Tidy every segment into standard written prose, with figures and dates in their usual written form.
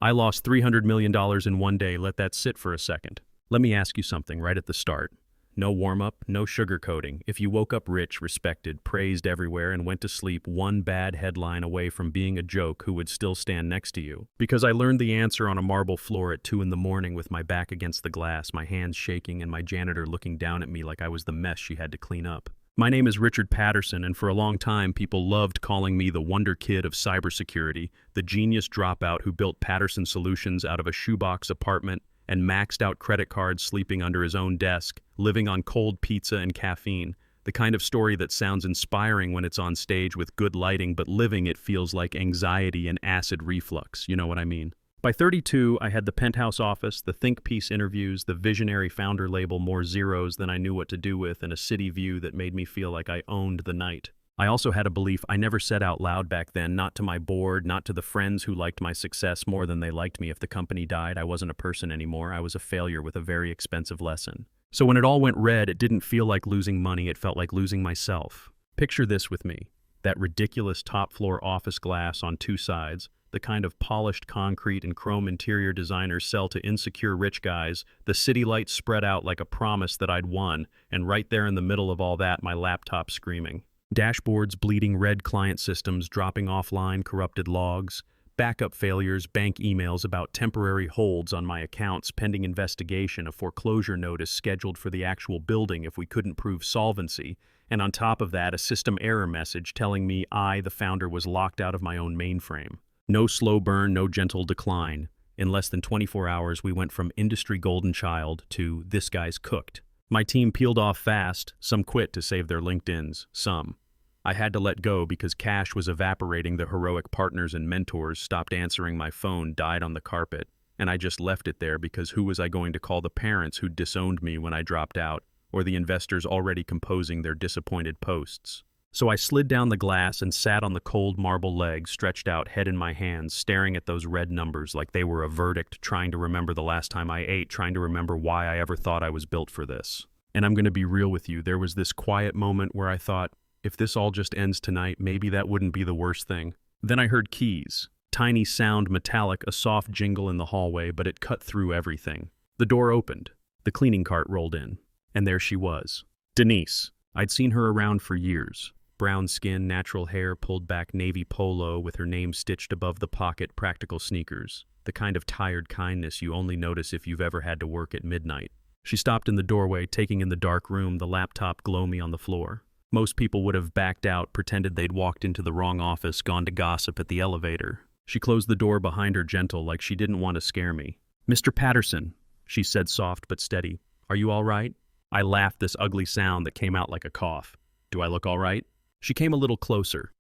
I lost $300 million in one day. Let that sit for a second. Let me ask you something right at the start. No warm-up, no sugarcoating. If you woke up rich, respected, praised everywhere, and went to sleep one bad headline away from being a joke, who would still stand next to you? Because I learned the answer on a marble floor at 2 in the morning with my back against the glass, my hands shaking, and my janitor looking down at me like I was the mess she had to clean up. My name is Richard Patterson, and for a long time, people loved calling me the wonder kid of cybersecurity, the genius dropout who built Patterson Solutions out of a shoebox apartment and maxed out credit cards, sleeping under his own desk, living on cold pizza and caffeine. The kind of story that sounds inspiring when it's on stage with good lighting, but living it feels like anxiety and acid reflux, you know what I mean? By 32, I had the penthouse office, the think piece interviews, the visionary founder label, more zeros than I knew what to do with, and a city view that made me feel like I owned the night. I also had a belief I never said out loud back then, not to my board, not to the friends who liked my success more than they liked me. If the company died, I wasn't a person anymore. I was a failure with a very expensive lesson. So when it all went red, it didn't feel like losing money, it felt like losing myself. Picture this with me. That ridiculous top-floor office glass on 2 sides, the kind of polished concrete and chrome interior designers sell to insecure rich guys, the city lights spread out like a promise that I'd won, and right there in the middle of all that, my laptop screaming. Dashboards bleeding red, client systems dropping offline, corrupted logs, backup failures, bank emails about temporary holds on my accounts pending investigation, a foreclosure notice scheduled for the actual building if we couldn't prove solvency, and on top of that, a system error message telling me I, the founder, was locked out of my own mainframe. No slow burn, no gentle decline. In less than 24 hours, we went from industry golden child to this guy's cooked. My team peeled off fast, some quit to save their LinkedIns, some. I had to let go because cash was evaporating, the heroic partners and mentors stopped answering my phone, died on the carpet, and I just left it there because who was I going to call the parents who disowned me when I dropped out, or the investors already composing their disappointed posts? So I slid down the glass and sat on the cold marble legs, stretched out, head in my hands, staring at those red numbers like they were a verdict, trying to remember the last time I ate, trying to remember why I ever thought I was built for this. And I'm going to be real with you, there was this quiet moment where I thought, if this all just ends tonight, maybe that wouldn't be the worst thing. Then I heard keys. Tiny sound, metallic, a soft jingle in the hallway, but it cut through everything. The door opened. The cleaning cart rolled in. And there she was. Denise. I'd seen her around for years. Brown skin, natural hair, pulled back navy polo with her name stitched above the pocket, practical sneakers. The kind of tired kindness you only notice if you've ever had to work at midnight. She stopped in the doorway, taking in the dark room, the laptop gloomy on the floor. Most people would have backed out, pretended they'd walked into the wrong office, gone to gossip at the elevator. She closed the door behind her gentle, like she didn't want to scare me. "Mr. Patterson," she said, soft but steady. "Are you all right?" I laughed, this ugly sound that came out like a cough. "Do I look all right?" She came a little closer,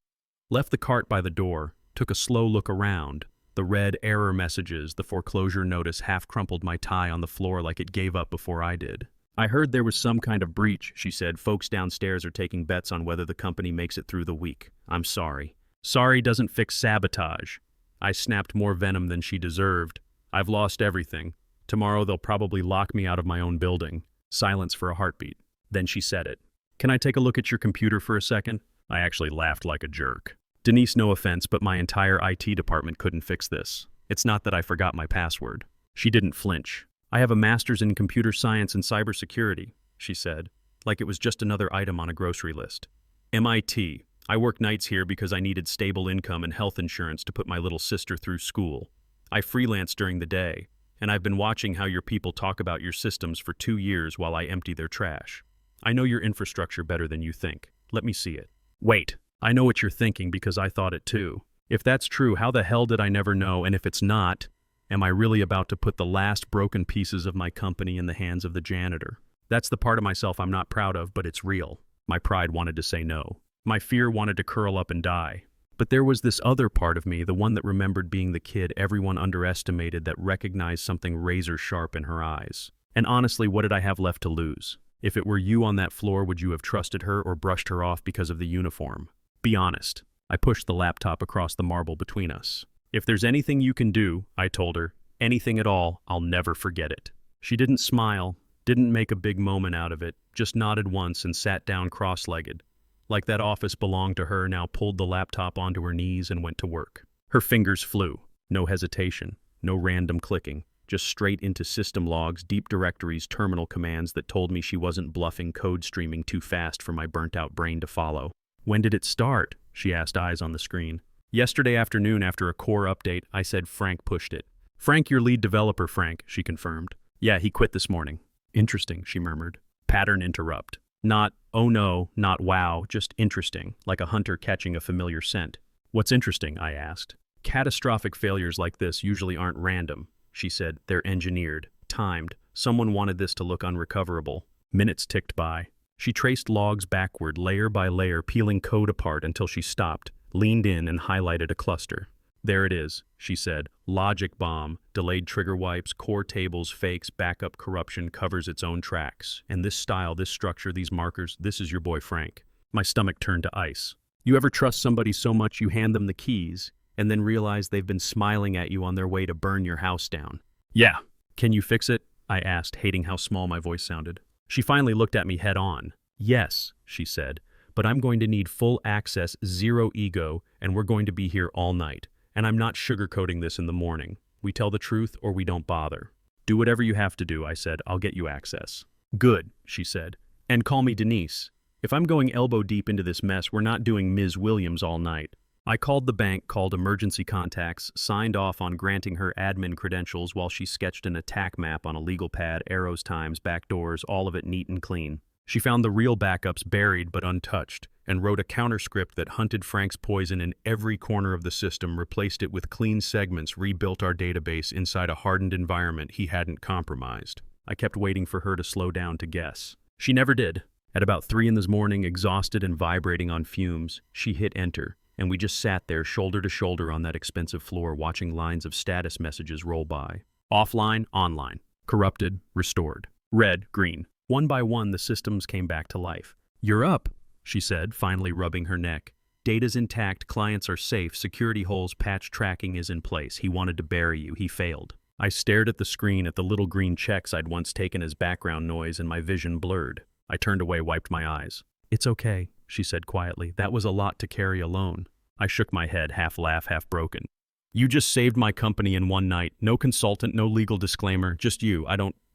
left the cart by the door, took a slow look around. The red error messages, the foreclosure notice half crumpled my tie on the floor like it gave up before I did. "I heard there was some kind of breach," she said. "Folks downstairs are taking bets on whether the company makes it through the week. I'm sorry." "Sorry doesn't fix sabotage." I snapped more venom than she deserved. "I've lost everything. Tomorrow they'll probably lock me out of my own building." Silence for a heartbeat. Then she said it. "Can I take a look at your computer for a second?" I actually laughed like a jerk. "Denise, no offense, but my entire IT department couldn't fix this. It's not that I forgot my password." She didn't flinch. "I have a master's in computer science and cybersecurity," she said, like it was just another item on a grocery list. "MIT. I work nights here because I needed stable income and health insurance to put my little sister through school. I freelance during the day, and I've been watching how your people talk about your systems for 2 years while I empty their trash. I know your infrastructure better than you think. Let me see it." "Wait, I know what you're thinking because I thought it too. If that's true, how the hell did I never know? And if it's not, am I really about to put the last broken pieces of my company in the hands of the janitor? That's the part of myself I'm not proud of, but it's real." My pride wanted to say no. My fear wanted to curl up and die. But there was this other part of me, the one that remembered being the kid everyone underestimated, that recognized something razor sharp in her eyes. And honestly, what did I have left to lose? If it were you on that floor, would you have trusted her or brushed her off because of the uniform? Be honest. I pushed the laptop across the marble between us. "If there's anything you can do," I told her, "anything at all, I'll never forget it." She didn't smile, didn't make a big moment out of it, just nodded once and sat down cross-legged. Like that office belonged to her, now pulled the laptop onto her knees and went to work. Her fingers flew. No hesitation. No random clicking, just straight into system logs, deep directories, terminal commands that told me she wasn't bluffing code streaming too fast for my burnt-out brain to follow. "When did it start?" she asked, eyes on the screen. "Yesterday afternoon after a core update," I said. "Frank pushed it." "Frank, your lead developer, Frank," she confirmed. "Yeah, he quit this morning." "Interesting," she murmured. Pattern interrupt. Not, "oh no," not "wow," just interesting, like a hunter catching a familiar scent. "What's interesting?" I asked. "Catastrophic failures like this usually aren't random," she said. "They're engineered, timed. Someone wanted this to look unrecoverable." Minutes ticked by. She traced logs backward, layer by layer, peeling code apart until she stopped, leaned in, and highlighted a cluster. "There it is," she said. "Logic bomb, delayed trigger wipes, core tables, fakes, backup corruption, covers its own tracks. And this style, this structure, these markers, this is your boy Frank." My stomach turned to ice. You ever trust somebody so much you hand them the keys and then realize they've been smiling at you on their way to burn your house down? "Yeah." "Can you fix it?" I asked, hating how small my voice sounded. She finally looked at me head on. "Yes," she said, "but I'm going to need full access, zero ego, and we're going to be here all night. And I'm not sugarcoating this in the morning. We tell the truth or we don't bother." "Do whatever you have to do," I said. "I'll get you access." "Good," she said. "And call me Denise. If I'm going elbow deep into this mess, we're not doing Ms. Williams all night." I called the bank, called emergency contacts, signed off on granting her admin credentials while she sketched an attack map on a legal pad, arrows, times, backdoors, all of it neat and clean. She found the real backups buried but untouched, and wrote a counterscript that hunted Frank's poison in every corner of the system, replaced it with clean segments, rebuilt our database inside a hardened environment he hadn't compromised. I kept waiting for her to slow down to guess. She never did. At about 3 in the morning, exhausted and vibrating on fumes, she hit enter, and we just sat there shoulder to shoulder on that expensive floor watching lines of status messages roll by. Offline, online. Corrupted, restored. Red, green. One by one, the systems came back to life. "You're up," she said, finally rubbing her neck. "Data's intact, clients are safe, security holes, patch tracking is in place. He wanted to bury you, he failed." I stared at the screen, at the little green checks I'd once taken as background noise, and my vision blurred. I turned away, wiped my eyes. "It's okay," she said quietly. "That was a lot to carry alone." I shook my head, half laugh, half broken. "You just saved my company in one night. No consultant, no legal disclaimer, just you.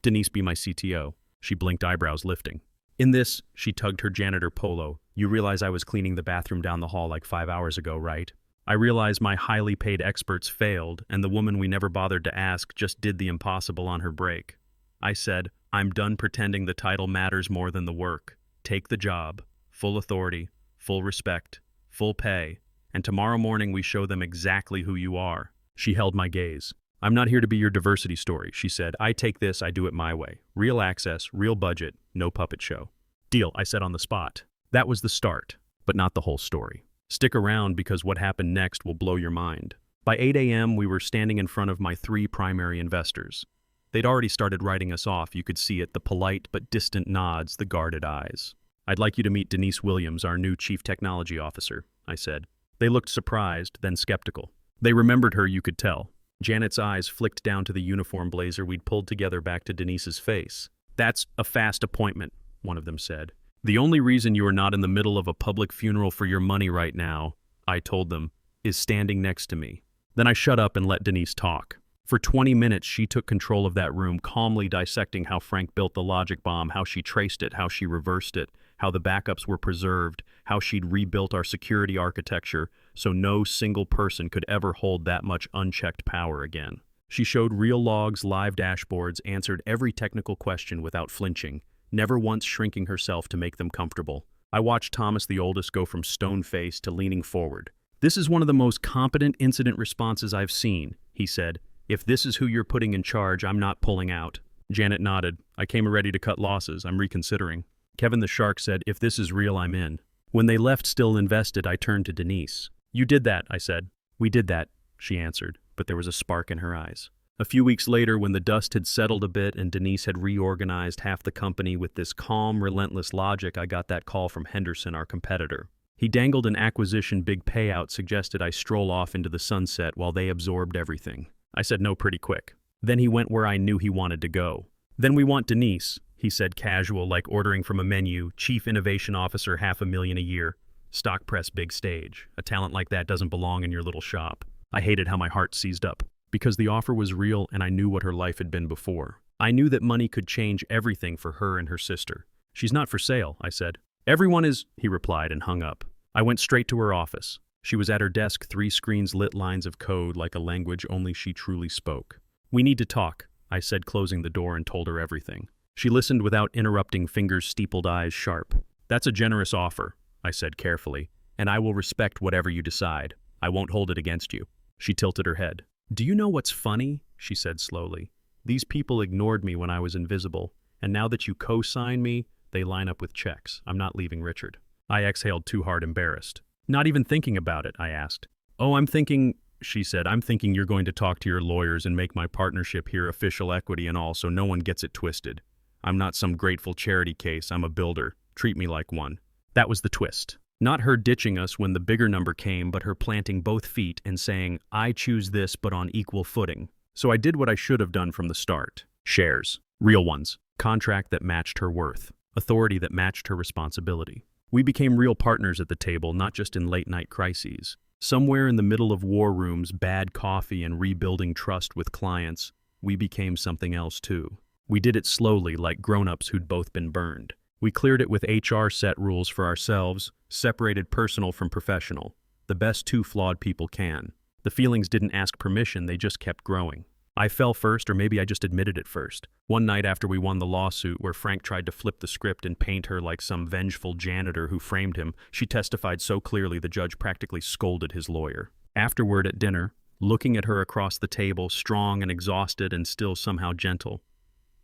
Denise be my CTO." She blinked, eyebrows lifting. "In this," she tugged her janitor polo, "you realize I was cleaning the bathroom down the hall like 5 hours ago, right? I realize my highly paid experts failed, and the woman we never bothered to ask just did the impossible on her break." I said, "I'm done pretending the title matters more than the work. Take the job, full authority, full respect, full pay, and tomorrow morning we show them exactly who you are." She held my gaze. "I'm not here to be your diversity story," she said. "I take this, I do it my way. Real access, real budget, no puppet show." "Deal," I said on the spot. That was the start, but not the whole story. Stick around because what happened next will blow your mind. By 8 a.m., we were standing in front of my 3 primary investors. They'd already started writing us off. You could see it, the polite but distant nods, the guarded eyes. "I'd like you to meet Denise Williams, our new Chief Technology Officer," I said. They looked surprised, then skeptical. They remembered her, you could tell. Janet's eyes flicked down to the uniform blazer we'd pulled together back to Denise's face. "That's a fast appointment," one of them said. "The only reason you are not in the middle of a public funeral for your money right now," I told them, "is standing next to me." Then I shut up and let Denise talk. For 20 minutes, she took control of that room, calmly dissecting how Frank built the logic bomb, how she traced it, how she reversed it, how the backups were preserved, how she'd rebuilt our security architecture so no single person could ever hold that much unchecked power again. She showed real logs, live dashboards, answered every technical question without flinching, never once shrinking herself to make them comfortable. I watched Thomas, the oldest, go from stone-faced to leaning forward. "This is one of the most competent incident responses I've seen," he said. "If this is who you're putting in charge, I'm not pulling out." Janet nodded. "I came ready to cut losses. I'm reconsidering." Kevin the Shark said, "If this is real, I'm in." When they left still invested, I turned to Denise. "You did that," I said. "We did that," she answered, but there was a spark in her eyes. A few weeks later, when the dust had settled a bit and Denise had reorganized half the company with this calm, relentless logic, I got that call from Henderson, our competitor. He dangled an acquisition big payout, suggested I stroll off into the sunset while they absorbed everything. I said no pretty quick. Then he went where I knew he wanted to go. "Then we want Denise," he said, casual, like ordering from a menu. "Chief Innovation Officer, $500,000 a year. Stock press, big stage. A talent like that doesn't belong in your little shop." I hated how my heart seized up. Because the offer was real and I knew what her life had been before. I knew that money could change everything for her and her sister. "She's not for sale," I said. "Everyone is," he replied and hung up. I went straight to her office. She was at her desk, 3 screens lit lines of code like a language only she truly spoke. "We need to talk," I said, closing the door, and told her everything. She listened without interrupting, fingers steepled, eyes sharp. "That's a generous offer," I said carefully, "and I will respect whatever you decide. I won't hold it against you." She tilted her head. "Do you know what's funny?" she said slowly. "These people ignored me when I was invisible, and now that you co-sign me, they line up with checks. I'm not leaving Richard." I exhaled too hard, embarrassed. "Not even thinking about it?" I asked. "Oh, I'm thinking," she said, "I'm thinking you're going to talk to your lawyers and make my partnership here official equity and all, so no one gets it twisted. I'm not some grateful charity case. I'm a builder. Treat me like one." That was the twist. Not her ditching us when the bigger number came, but her planting both feet and saying, "I choose this, but on equal footing." So I did what I should have done from the start. Shares. Real ones. Contract that matched her worth. Authority that matched her responsibility. We became real partners at the table, not just in late-night crises. Somewhere in the middle of war rooms, bad coffee, and rebuilding trust with clients, we became something else too. We did it slowly, like grown-ups who'd both been burned. We cleared it with HR set rules for ourselves, separated personal from professional. The best two flawed people can. The feelings didn't ask permission, they just kept growing. I fell first, or maybe I just admitted it first. One night after we won the lawsuit, where Frank tried to flip the script and paint her like some vengeful janitor who framed him, she testified so clearly the judge practically scolded his lawyer. Afterward at dinner, looking at her across the table, strong and exhausted and still somehow gentle,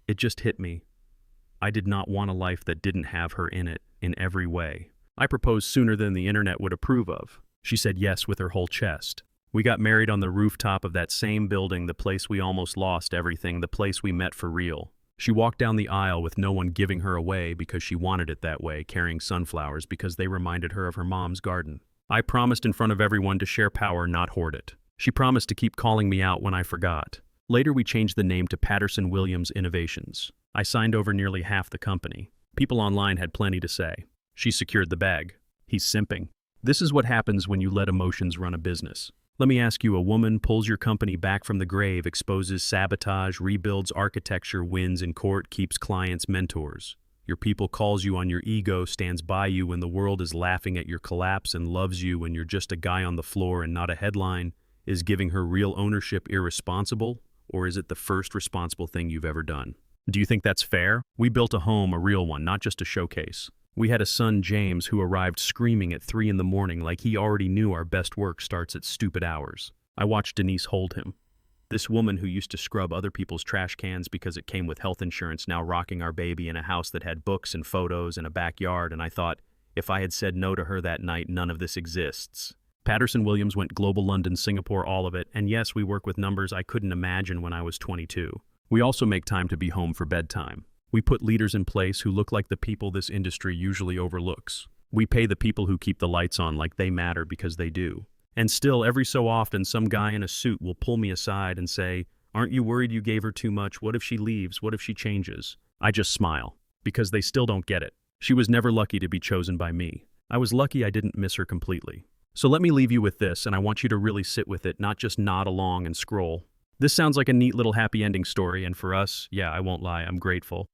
it just hit me. I did not want a life that didn't have her in it, in every way. I proposed sooner than the internet would approve of. She said yes with her whole chest. We got married on the rooftop of that same building, the place we almost lost everything, the place we met for real. She walked down the aisle with no one giving her away because she wanted it that way, carrying sunflowers because they reminded her of her mom's garden. I promised in front of everyone to share power, not hoard it. She promised to keep calling me out when I forgot. Later we changed the name to Patterson-Williams Innovations. I signed over nearly half the company. People online had plenty to say. She secured the bag. He's simping. This is what happens when you let emotions run a business. Let me ask you, a woman pulls your company back from the grave, exposes sabotage, rebuilds architecture, wins in court, keeps clients mentors. Your people calls you on your ego, stands by you when the world is laughing at your collapse, and loves you when you're just a guy on the floor and not a headline. Is giving her real ownership irresponsible, or is it the first responsible thing you've ever done? Do you think that's fair? We built a home, a real one, not just a showcase. We had a son, James, who arrived screaming at 3 in the morning like he already knew our best work starts at stupid hours. I watched Denise hold him. This woman who used to scrub other people's trash cans because it came with health insurance, now rocking our baby in a house that had books and photos and a backyard, and I thought, if I had said no to her that night, none of this exists. Patterson-Williams went global, London, Singapore, all of it, and yes, we work with numbers I couldn't imagine when I was 22. We also make time to be home for bedtime. We put leaders in place who look like the people this industry usually overlooks. We pay the people who keep the lights on like they matter, because they do. And still, every so often, some guy in a suit will pull me aside and say, "Aren't you worried you gave her too much? What if she leaves? What if she changes?" I just smile, because they still don't get it. She was never lucky to be chosen by me. I was lucky I didn't miss her completely. So let me leave you with this, and I want you to really sit with it, not just nod along and scroll. This sounds like a neat little happy ending story, and for us, yeah, I won't lie, I'm grateful.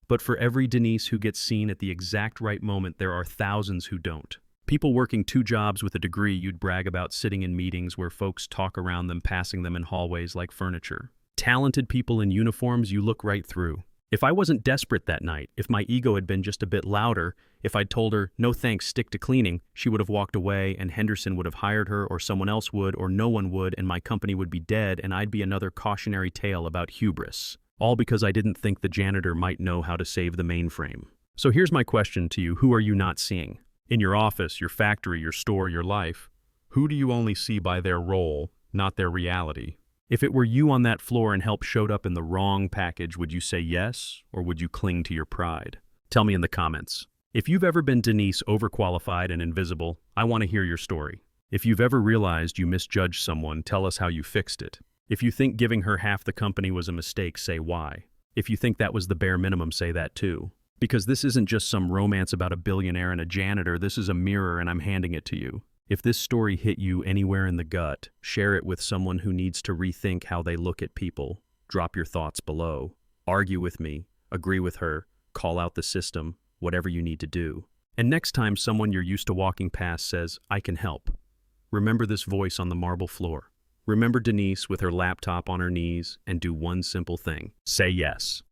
But for every Denise who gets seen at the exact right moment, there are thousands who don't. People working 2 jobs with a degree you'd brag about, sitting in meetings where folks talk around them, passing them in hallways like furniture. Talented people in uniforms you look right through. If I wasn't desperate that night, if my ego had been just a bit louder, if I'd told her, "No thanks, stick to cleaning," she would have walked away, and Henderson would have hired her, or someone else would, or no one would, and my company would be dead, and I'd be another cautionary tale about hubris. All because I didn't think the janitor might know how to save the mainframe. So here's my question to you. Who are you not seeing? In your office, your factory, your store, your life, who do you only see by their role, not their reality? If it were you on that floor and help showed up in the wrong package, would you say yes, or would you cling to your pride? Tell me in the comments. If you've ever been Denise, overqualified and invisible, I want to hear your story. If you've ever realized you misjudged someone, tell us how you fixed it. If you think giving her half the company was a mistake, say why. If you think that was the bare minimum, say that too. Because this isn't just some romance about a billionaire and a janitor, this is a mirror, and I'm handing it to you. If this story hit you anywhere in the gut, share it with someone who needs to rethink how they look at people. Drop your thoughts below. Argue with me, agree with her, call out the system, whatever you need to do. And next time someone you're used to walking past says, "I can help," remember this voice on the marble floor. Remember Denise with her laptop on her knees, and do one simple thing. Say yes.